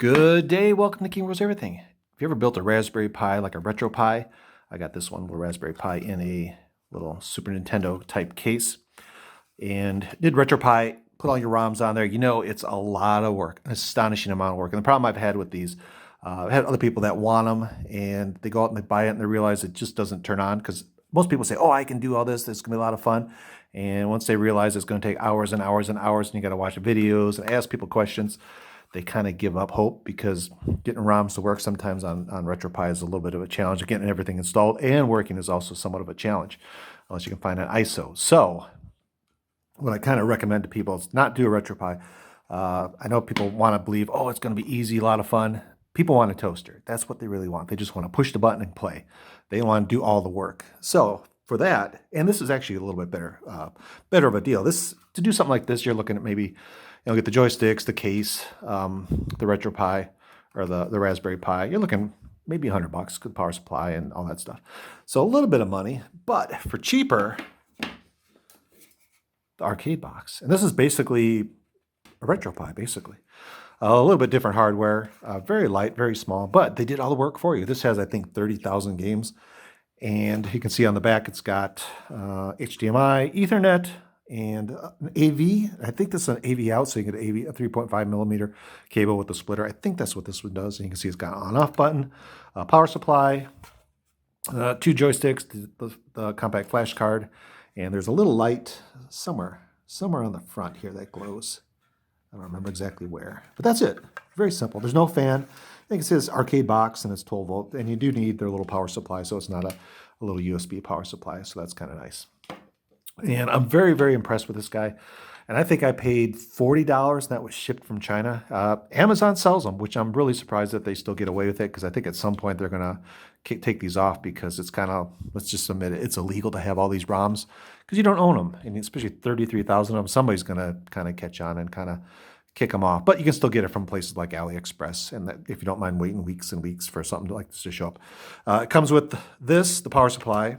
Good day, welcome to King Rules Everything. If you ever built a Raspberry Pi, like a Retro Pi, I got this one little Raspberry Pi in a little Super Nintendo type case. And did Retro Pi, put all your ROMs on there. You know, it's a lot of work, an astonishing amount of work. And the problem I've had with these, I've had other people that want them and they go out and they buy it and they realize it just doesn't turn on because most people say, oh, I can do all this. This is going to be a lot of fun. And once they realize it's going to take hours and hours and hours and you got to watch the videos and ask people questions, they kind of give up hope because getting ROMs to work sometimes on RetroPie is a little bit of a challenge. Getting everything installed and working is also somewhat of a challenge, unless you can find an ISO. So what I kind of recommend to people is not do a RetroPie. I know people want to believe, oh, it's going to be easy, a lot of fun. People want a toaster. That's what they really want. They just want to push the button and play. They want to do all the work. So for that, and this is actually a little bit better of a deal. To do something like this, you're looking at maybe, get the joysticks, the case, the RetroPie, or the Raspberry Pi. You're looking maybe $100 with power supply and all that stuff. So a little bit of money, but for cheaper, the arcadebox. And this is basically a RetroPie, basically. A little bit different hardware, very light, very small, but they did all the work for you. This has, I think, 30,000 games. And you can see on the back, it's got HDMI, Ethernet, and an AV. I think this is an AV out, so you get an AV, a 3.5 millimeter cable with the splitter. I think that's what this one does. And you can see it's got an on-off button, power supply, 2 joysticks, the compact flash card, and there's a little light somewhere on the front here that glows. I don't remember exactly where, but that's it. Very simple. There's no fan. I think it says arcade box and it's 12 volt, and you do need their little power supply, so it's not a little USB power supply, so that's kind of nice. And I'm very, very impressed with this guy. And I think I paid $40, and that was shipped from China. Amazon sells them, which I'm really surprised that they still get away with it, because I think at some point they're going to take these off, because it's kind of, let's just admit it, it's illegal to have all these ROMs, because you don't own them. And especially 33,000 of them, somebody's going to kind of catch on and kind of kick them off. But you can still get it from places like AliExpress, and that, if you don't mind waiting weeks and weeks for something like this to show up. It comes with this, the power supply,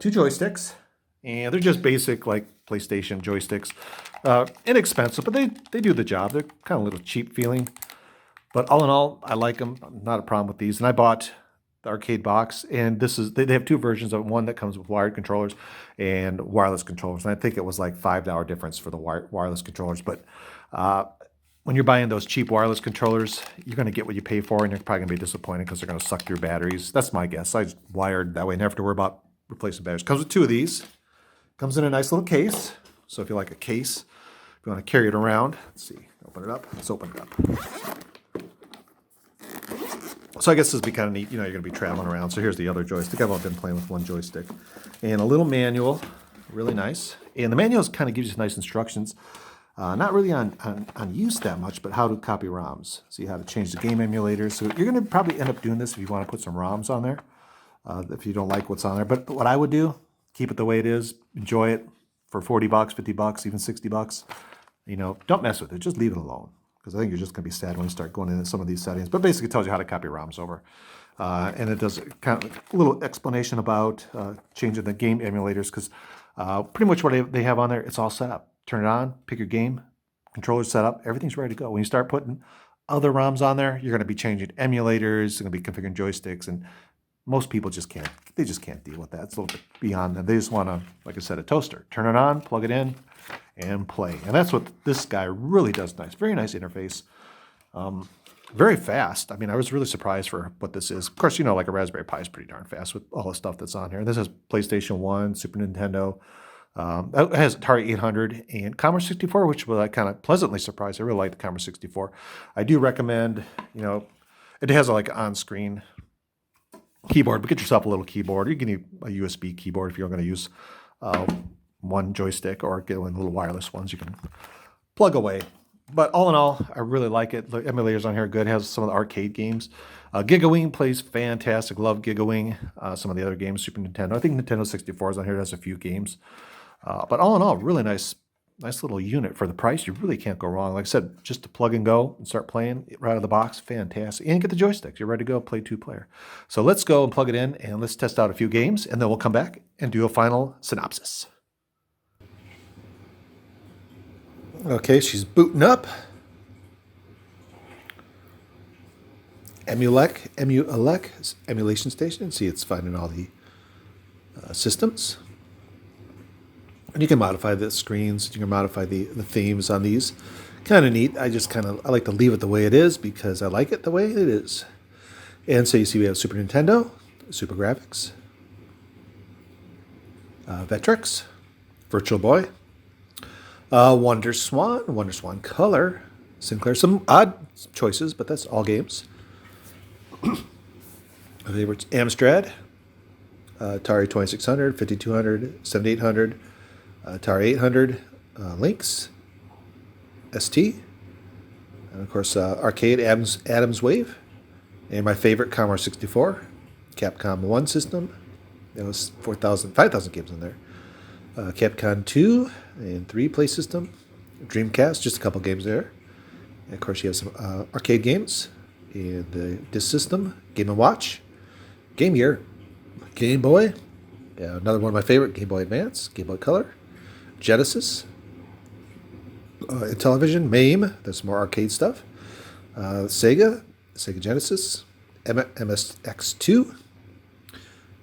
2 joysticks, and they're just basic like PlayStation joysticks. Inexpensive, but they do the job. They're kind of a little cheap feeling. But all in all, I like them. Not a problem with these. And I bought the arcade box, and they have 2 versions of one that comes with wired controllers and wireless controllers. And I think it was like $5 difference for the wireless controllers. But when you're buying those cheap wireless controllers, you're going to get what you pay for, and you're probably going to be disappointed because they're going to suck through batteries. That's my guess. I just wired that way, never have to worry about replacing batteries. Comes with 2 of these. Comes in a nice little case. So if you like a case, if you want to carry it around, let's see, open it up. Let's open it up. So I guess this would be kind of neat. You're going to be traveling around. So here's the other joystick. I've been playing with 1 joystick. And a little manual, really nice. And the manual kind of gives you some nice instructions. Not really on use that much, but how to copy ROMs. See how to change the game emulators. So you're going to probably end up doing this if you want to put some ROMs on there, if you don't like what's on there. But what I would do, keep it the way it is. Enjoy it for $40, $50, even $60. Don't mess with it. Just leave it alone, because I think you're just going to be sad when you start going into some of these settings. But basically, it tells you how to copy ROMs over. And it does kind of a little explanation about changing the game emulators, because pretty much what they have on there, it's all set up. Turn it on, pick your game, controller's set up, everything's ready to go. When you start putting other ROMs on there, you're going to be changing emulators, you're going to be configuring joysticks, and most people just can't deal with that. It's a little bit beyond them. They just want to, like I said, a toaster. Turn it on, plug it in, and play. And that's what this guy really does nice. Very nice interface. Very fast. I mean, I was really surprised for what this is. Of course, like a Raspberry Pi is pretty darn fast with all the stuff that's on here. This has PlayStation 1, Super Nintendo. It has Atari 800 and Commodore 64, which was kind of pleasantly surprised. I really like the Commodore 64. I do recommend, it has like an on-screen keyboard, but get yourself a little keyboard. You can use a USB keyboard if you're going to use 1 joystick, or get one of the little wireless ones you can plug away. But all in all, I really like it. The emulators on here are good. It has some of the arcade games. 𝗔𝗿𝗃 plays fantastic. Love 𝗔𝗃𝗃. Some of the other games, Super Nintendo. I think Nintendo 64 is on here. It has a few games. But all in all, really nice little unit for the price. You really can't go wrong. Like I said, just to plug and go and start playing right out of the box, fantastic. And get the joysticks. You're ready to go play 2-player. So let's go and plug it in, and let's test out a few games, and then we'll come back and do a final synopsis. Okay, she's booting up. Emulation Station. See, it's finding all the systems. And you can modify the screens. You can modify the themes on these. Kind of neat. I like to leave it the way it is because I like it the way it is. And so you see we have Super Nintendo, Super Graphics, Vectrex, Virtual Boy, WonderSwan Color, Sinclair. Some odd choices, but that's all games. My favorites: Amstrad, Atari 2600, 5200, 7800, Atari 800, Lynx, ST, and of course Arcade Adams Wave, and my favorite Commodore 64, Capcom 1 system. There was 5,000 games in there. Capcom 2 and 3 play system, Dreamcast, just a couple games there. And of course you have some arcade games, and the disc system, Game & Watch, Game Gear, Game Boy, another one of my favorite, Game Boy Advance, Game Boy Color, Genesis, Intellivision, MAME, there's some more arcade stuff, Sega Genesis, MSX2,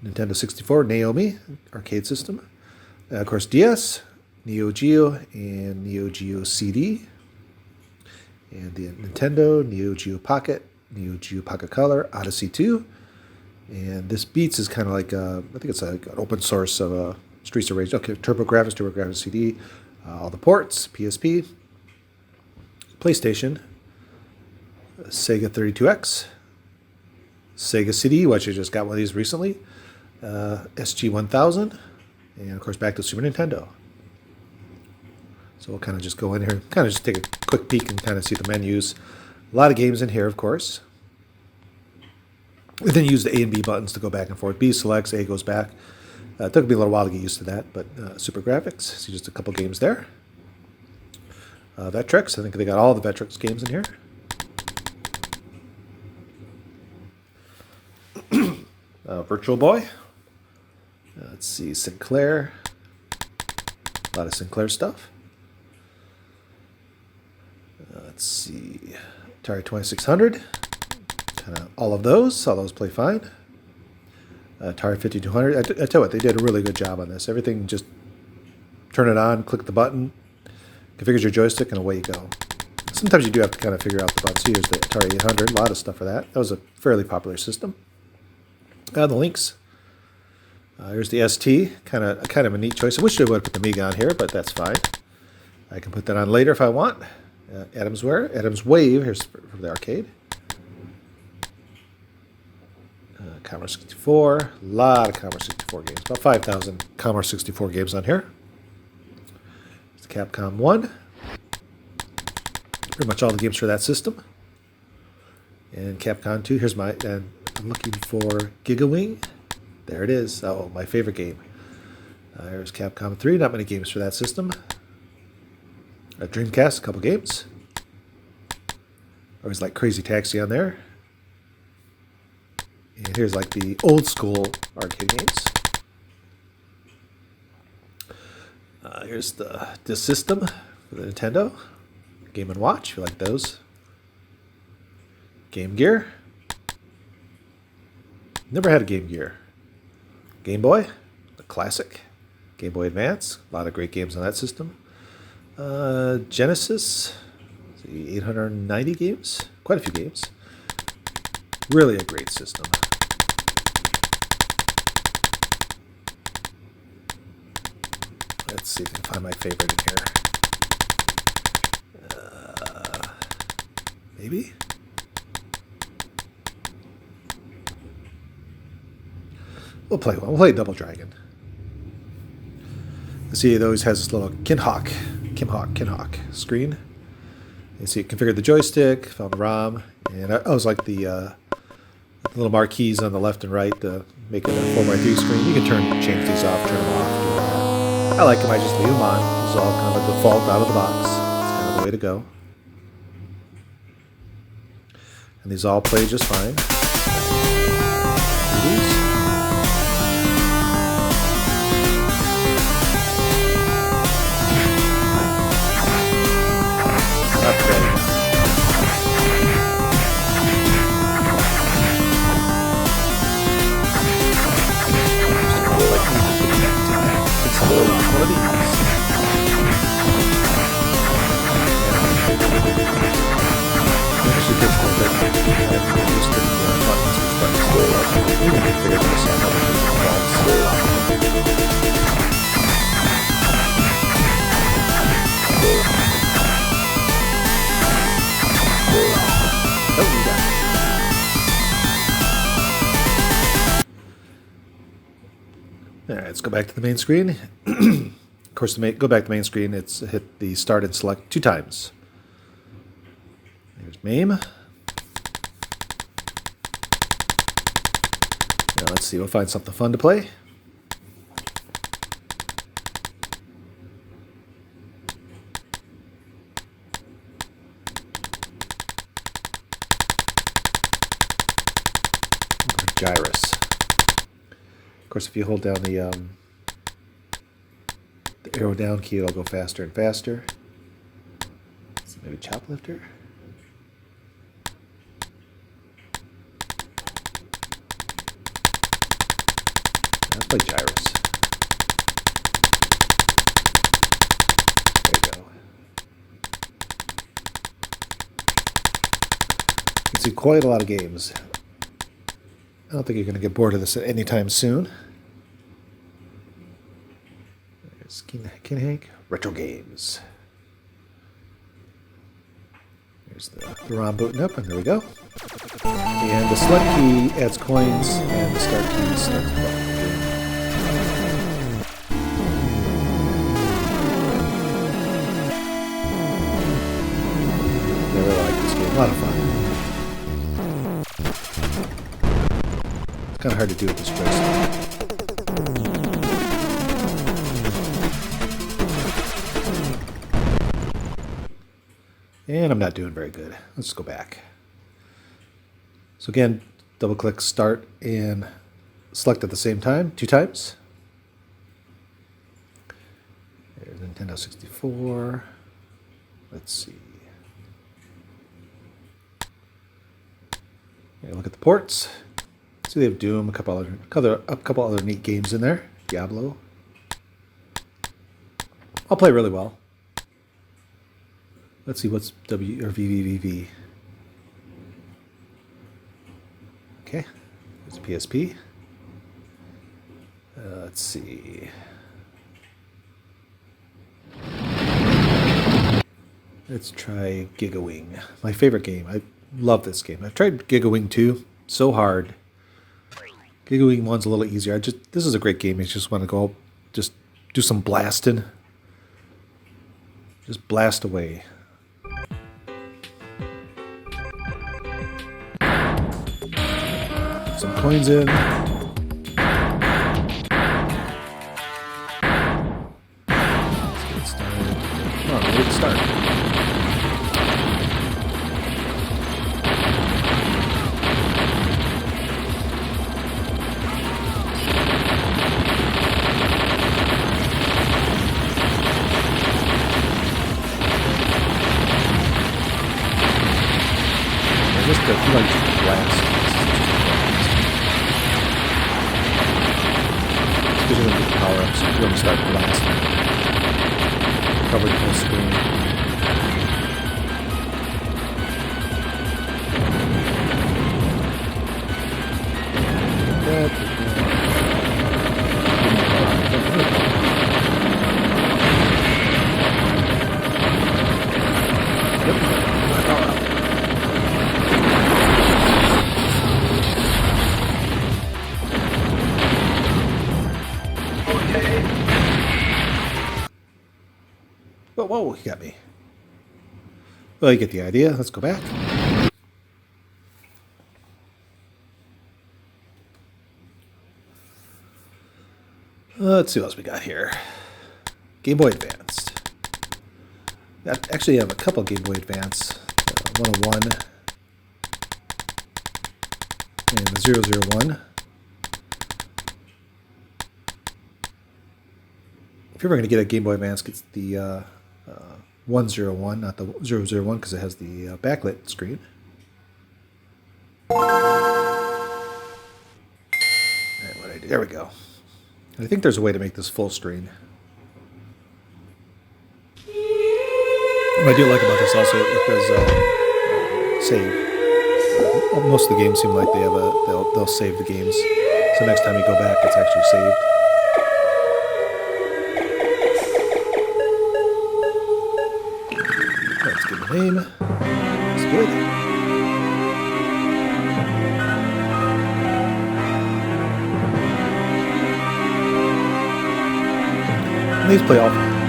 Nintendo 64, Naomi, arcade system, of course DS, Neo Geo, and Neo Geo CD, and the Nintendo, Neo Geo Pocket, Neo Geo Pocket Color, Odyssey 2, and this Beats is kind of like, I think it's like an open source of Streets of Rage. Okay, TurboGrafx CD, all the ports, PSP, PlayStation, Sega 32X, Sega CD, which I just got one of these recently, SG-1000, and of course back to Super Nintendo. So we'll kind of just go in here, kind of just take a quick peek and kind of see the menus. A lot of games in here, of course. We then use the A and B buttons to go back and forth. B selects, A goes back. It took me a little while to get used to that, but Super Graphics, see just a couple games there. Vectrex, I think they got all the Vectrex games in here. Virtual Boy. Let's see, Sinclair. A lot of Sinclair stuff. Let's see, Atari 2600. Kind of all those play fine. Atari 5200. I tell you what, they did a really good job on this. Everything, just turn it on, click the button, configures your joystick, and away you go. Sometimes you do have to kind of figure out the buttons. Here's the Atari 800. A lot of stuff for that. That was a fairly popular system. The Lynx. Here's the ST. Kind of a neat choice. I wish they would have put the Amiga on here, but that's fine. I can put that on later if I want. Adams Wave. Here's for the arcade. Commodore 64. A lot of Commodore 64 games. About 5,000 Commodore 64 games on here. It's Capcom 1. Pretty much all the games for that system. And Capcom 2. Here's and I'm looking for 𝗔𝗿𝗃. There it is. Oh, my favorite game. There's Capcom 3. Not many games for that system. Dreamcast, a couple games. Always like Crazy Taxi on there. And here's like the old school arcade games. Here's the system for the Nintendo. Game & Watch, if you like those. Game Gear. Never had a Game Gear. Game Boy, the classic. Game Boy Advance, a lot of great games on that system. Genesis, 890 games, quite a few games. Really a great system. Let's see if I can find my favorite in here. Maybe? We'll play one. We'll play Double Dragon. See, it always has this little Kinhawk screen. You see, configure the joystick, found the ROM, and I always like the little marquees on the left and right to make it a 4x3 screen. You can change these off, turn them off. I like them. I just leave them on. This is all kind of a default out of the box. It's kind of the way to go. And these all play just fine. All right, let's go back to the main screen. Of course, go back to the main screen. It's hit the start and select 2 times. There's MAME. Now let's see. We'll find something fun to play. Gyrus. Of course, if you hold down the arrow down key, it'll go faster and faster. So maybe choplifter. Let's play Gyrus. There you go. You can see quite a lot of games. I don't think you're going to get bored of this anytime soon. There's 𝗔𝗿𝗰𝗱𝗲 retro games. There's the ROM booting up, and there we go. And the select key adds coins, and the start key starts the game. I really like this game. A lot of fun. Kind of hard to do with this joystick. And I'm not doing very good. Let's go back. So again, double click start and select at the same time, 2 times. There's Nintendo 64. Let's see. Here, look at the ports. So they have Doom, a couple other neat games in there. Diablo. I'll play really well. Let's see what's W or VVVV. Okay, there's a PSP. Let's see. Let's try 𝗔𝗿𝗰𝗱𝗲. My favorite game. I love this game. I've tried 𝗔𝗿𝗰𝗱𝗲 2. So hard. 𝗔𝗿𝗰𝗱𝗲 1's a little easier. This is a great game. You just want to go, just do some blasting. Just blast away. Some coins in. Let's get started. Come on, ready to start. Just to like blast. Gives you a little power up, so you want to start blasting. Cover the whole screen. Whoa, he got me. Well, you get the idea. Let's go back. Let's see what else we got here. Game Boy Advanced. Actually, I have a couple Game Boy Advance. 101 and the 001. If you're ever going to get a Game Boy Advance, it's the 101, not the 001, because it has the backlit screen. Alright, what I do? There we go. I think there's a way to make this full screen. What I do like about this also, it does save. Most of the games seem like they have they'll save the games. So next time you go back, it's actually saved. Let's give it a name. It's good. these play all fine.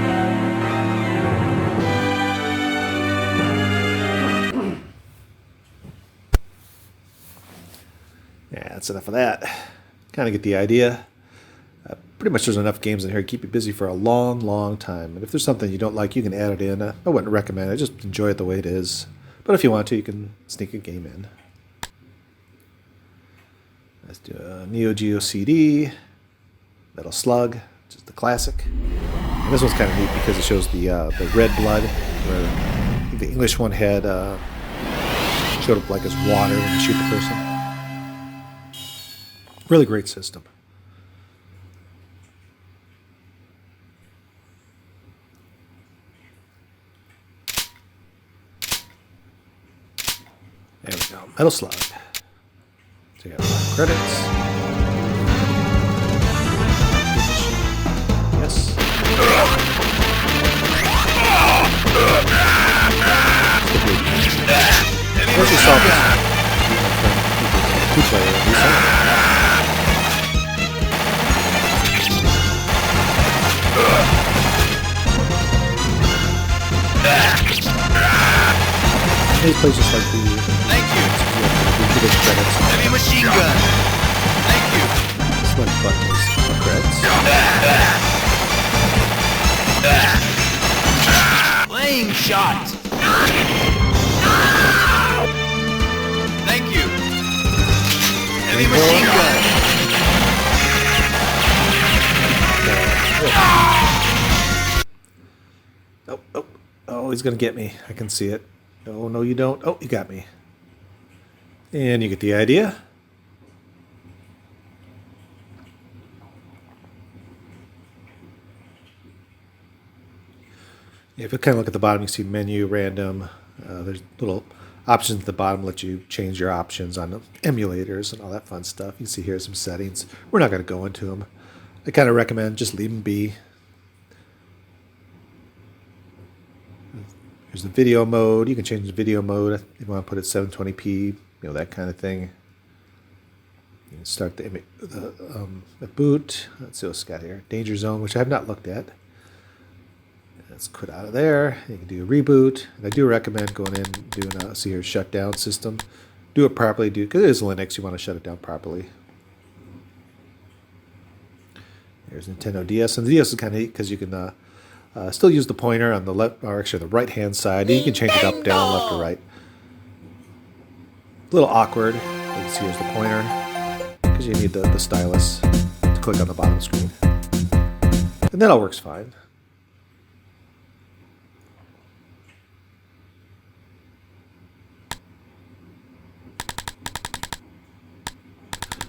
Yeah, that's enough of that. Kind of get the idea. Pretty much there's enough games in here to keep you busy for a long, long time. And if there's something you don't like, you can add it in. I wouldn't recommend it. Just enjoy it the way it is. But if you want to, you can sneak a game in. Let's do a Neo Geo CD, Metal Slug, just the classic. And this one's kind of neat because it shows the red blood, where the English one had showed up like as water when you shoot the person. Really great system. There we go. Metal Slug. So you got 5 credits. Yes. Once you solve this, two-player, These plays just like the. Thank you. Heavy machine gun. Thank you. Select buttons. Credits. Playing shot. Thank you. Heavy machine gun. Oh, he's gonna get me. I can see it. No, no, you don't. Oh, you got me. And you get the idea. If you kind of look at the bottom, you see menu, random. There's little options at the bottom let you change your options on the emulators and all that fun stuff. You can see here some settings. We're not going to go into them. I kind of recommend just leave them be. Here's the video mode. You can change the video mode if you want to put it 720p, you know, that kind of thing. You can start the boot. Let's see what's got here. Danger zone, which I have not looked at. Let's quit out of there. You can do a reboot. And I do recommend going in and doing a shutdown system. Do it properly, because it is Linux. You want to shut it down properly. There's Nintendo DS, and the DS is kind of neat because you can still use the pointer on the left, or actually the right-hand side. And you can change it up, down, left, or right. A little awkward. You can see here's the pointer because you need the stylus to click on the bottom screen, and that all works fine.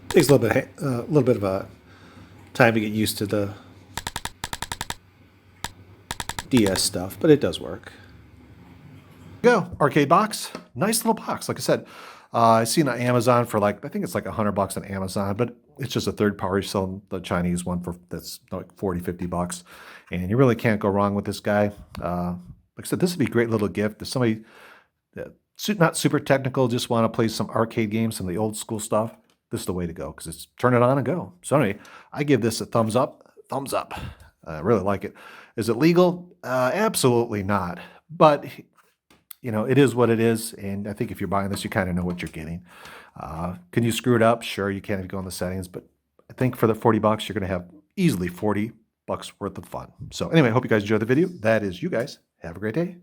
Takes a little bit of a time to get used to the DS stuff, but it does work. Go arcade box, nice little box. Like I said, I seen it on Amazon for like, I think it's like $100 on Amazon, but it's just a third party selling the Chinese one for that's like 40, 50 bucks, and you really can't go wrong with this guy. Like I said, this would be a great little gift if somebody not super technical, just want to play some arcade games, some of the old school stuff. This is the way to go because it's turn it on and go. So anyway, I give this a thumbs up. Thumbs up. I really like it. Is it legal? Absolutely not. But you know, it is what it is, and I think if you're buying this, you kind of know what you're getting. Can you screw it up? Sure, you can if you go in the settings, but I think for the 40 bucks, you're going to have easily 40 bucks worth of fun. So anyway, I hope you guys enjoyed the video. That is you guys. Have a great day.